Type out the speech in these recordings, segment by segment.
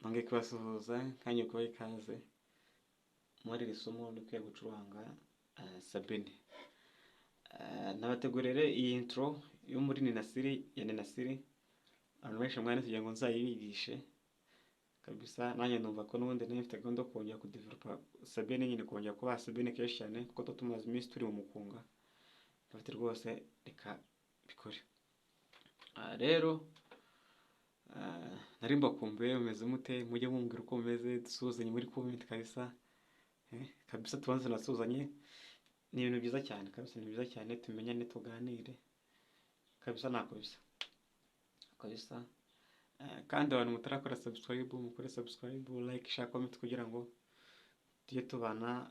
Nongeye kubasuhuza kandi kubaha ikaze muri iri somo ryo gucuranga sabine. Nabategurire iyi intro yo muri ninasiri ya ninasiri, abantu benshi mwana kugira ngo nzayibigishe kabisa. Nanjye numva ko n'ubundi nifite gahunda yo kongera kudevelopa sabine, nyine kongera kuba sabine kenshi cyane kuko tumaze iminsi turi mu mukunga. Ndafite rwose reka bikore. Rero nari mbakumbuye, mumeze mute? Mujye mumbwira uko mumeze, dusuhuzanye muri comment kabisa. Kabisa tubanze nasuhuzanye, ni ibintu byiza cyane kabisa, ni byiza cyane tumenyane tuganire kabisa, nako bisa kabisa. Kandi abantu mutarakora subscribe, mukore subscribe, like, share, comment kugira ngo tujye tubana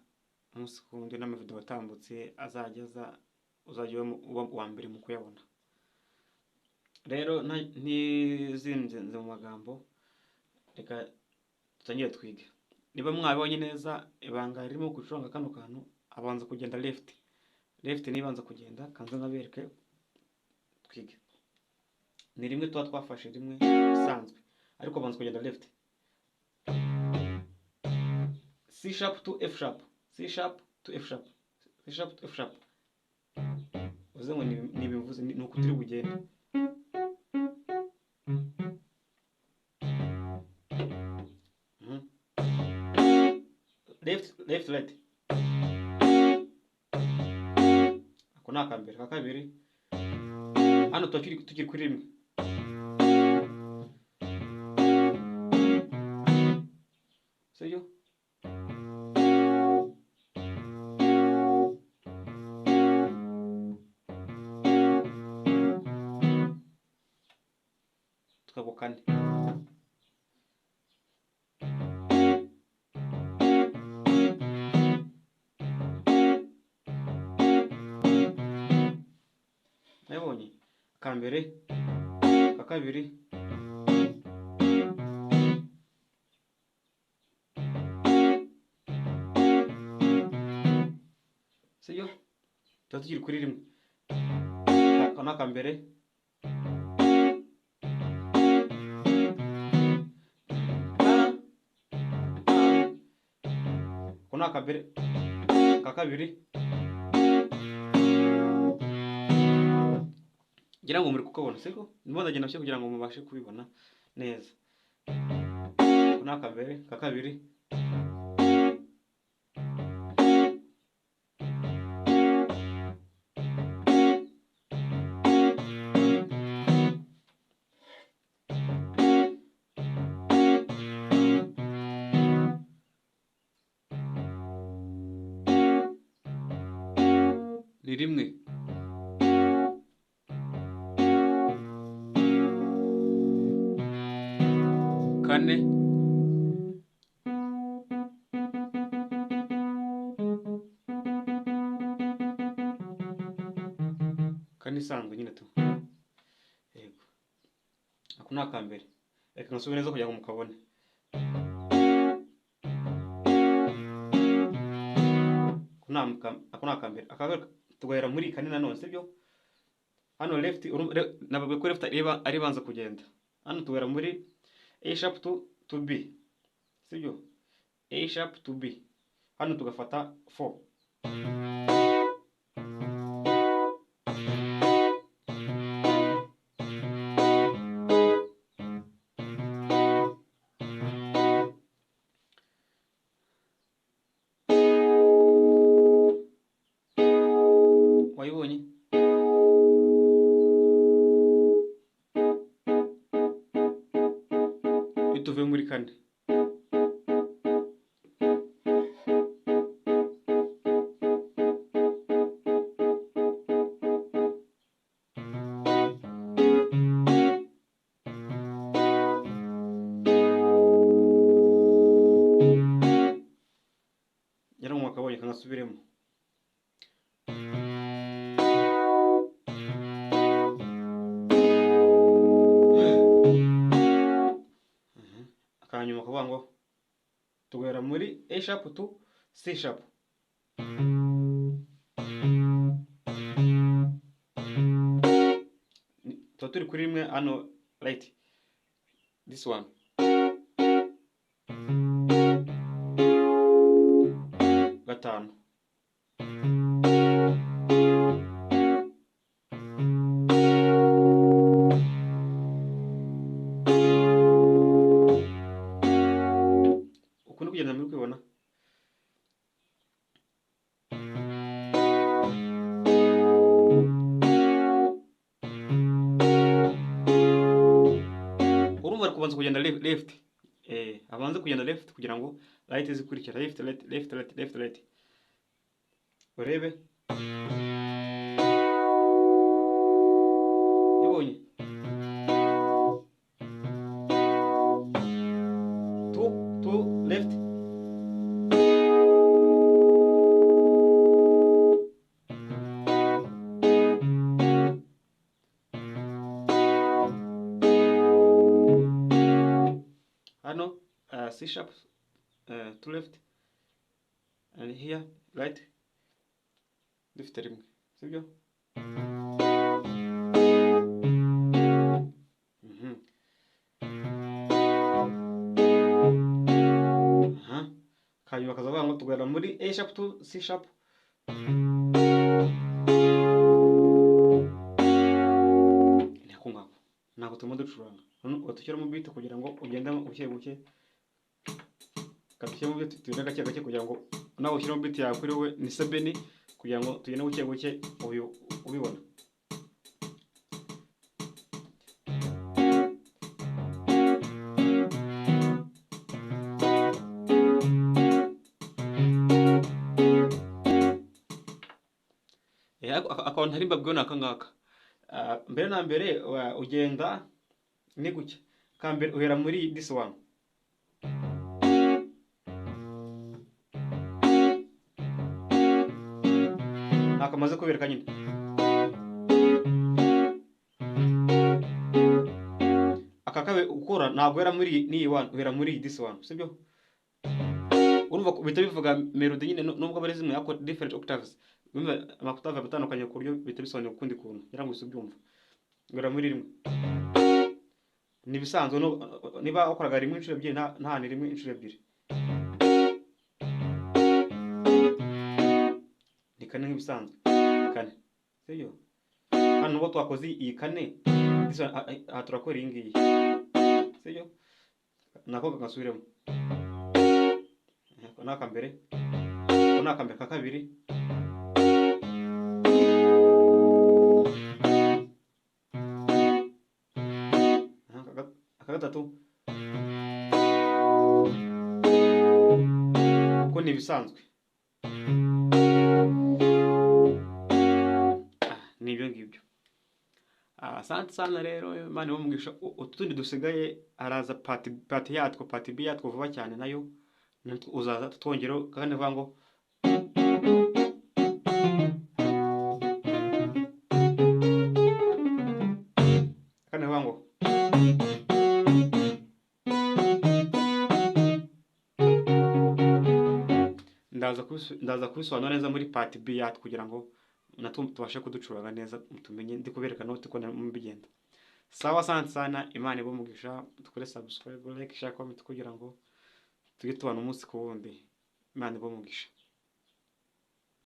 umunsi ku wundi n'amavideo atambutse uzajya uwa mbere mu kuyabona. Rero ntizinze mu magambo, reka tutangire twige. Niba mwabonye neza ibanga ririmo gucuranga kano kantu, abanza kugenda left nibanza kugenda kanze nabereke twige. Ni rimwe tuba twafashe rimwe isanzwe, ariko abanza kugenda left. C sharp to F sharp, C sharp to F sharp, C sharp to F sharp. Uze ngo ni bivuze ni uko turi bugende. Left right. Ako ni akambere. Akabiri hano tukiri kuri rimwe. Sibyo? Tukagukane. Nabonye akambere, akabiri, sibyo? Tuba tukiri kuri rimwe. Ako ni akambere, ako ni akambere, akabiri. Ngira ngo muri kukabona, siko? Ndimo ndagenda nashye kugira ngo mubashe kubibona neza. Ako ni akambere, akabiri, ni rimwe. Kane, kane isanzwe nyine tu. Yego. Ako ni akambere. Reka ngasubire neza kugira ngo mukabone. Ako ni akambere. Akabiri tugahera muri kane nanone, sibyo? Hano left, nababwiye ko left ari banza kugenda. Hano tugahera muri A sharp to B, sibyo? A sharp to B. Hano tugafata 4. Wayibonye? Tuve muri kane. Yari umwaka wabonye kanasubiremo. Akanyuma kuvuga ngo tugera muri A sharp to C sharp. Tuba turi kuri rimwe hano right. This one. gatanu. Uko ni kugenda muri kwibona. Urumva kubanza kugenda left. Abanze kugenda left kugira ngo right zikurikira left right left right left right. Urebe. Ibonye. To left. Hano C sharp to left and here right dufite rimwe, sibyo? Hanyuma kazavuga ngo tugana muri A sharp to C sharp. Niko ngako ntabwo turimo ducuranga, utushyiramo beat kugira ngo ugende ubuke buke, kadushyiramo beat tugende gake gake kugira ngo nawe ushyiramo beat yawe kuri we ni sebeni kugira ngo tugende buke buke ubibona. Akaba ntari mbabwiwe n'aka ngaka. Mbere na mbere ugenda ni gutya. Kambere uhera muri this one. Nakamaze kubereka nyine. Akakabe ukora ntabwo uhera muri ni one, uhera muri this one, sibyo? Urumva bita bivuga melody nyine nubwo bari zimwe yako different octaves. Amakutave batandukanye ku buryo bita bisobanura ukundi kuntu ngira ngo usubyumva. Ngora muri rimwe. Ni bisanzwe niba ukoraga rimwe inshuro ebyiri nta ni rimwe inshuro ebyiri. Ni kane nk'ibisanzwe. Kane. Sibyo? Hano ubo twakoze iyi kane aha turakora iyi ngiyi. Sibyo? Nako kagasubiremo. Naka mbere. Naka mbere ka kabiri. Gatatu ko ni bisanzwe nibyo ngibyo. Asante sana rero Imana ibumugisha. Utundi dusigaye araza part yatwo part B yatwo vuba cyane nayo uzaza twongero kandi vango kandi vango ndaza kubisobanura neza muri part B yatwo kugira ngo natwo tubashe kuducuranga neza tumenye ndi kubereka no tukona mu bigenda. Sawa, asante sana. Imana ibumugisha. Tukore subscribe, like, share, comment kugira ngo tujye tubana umunsi ku wundi. Imana ibumugisha.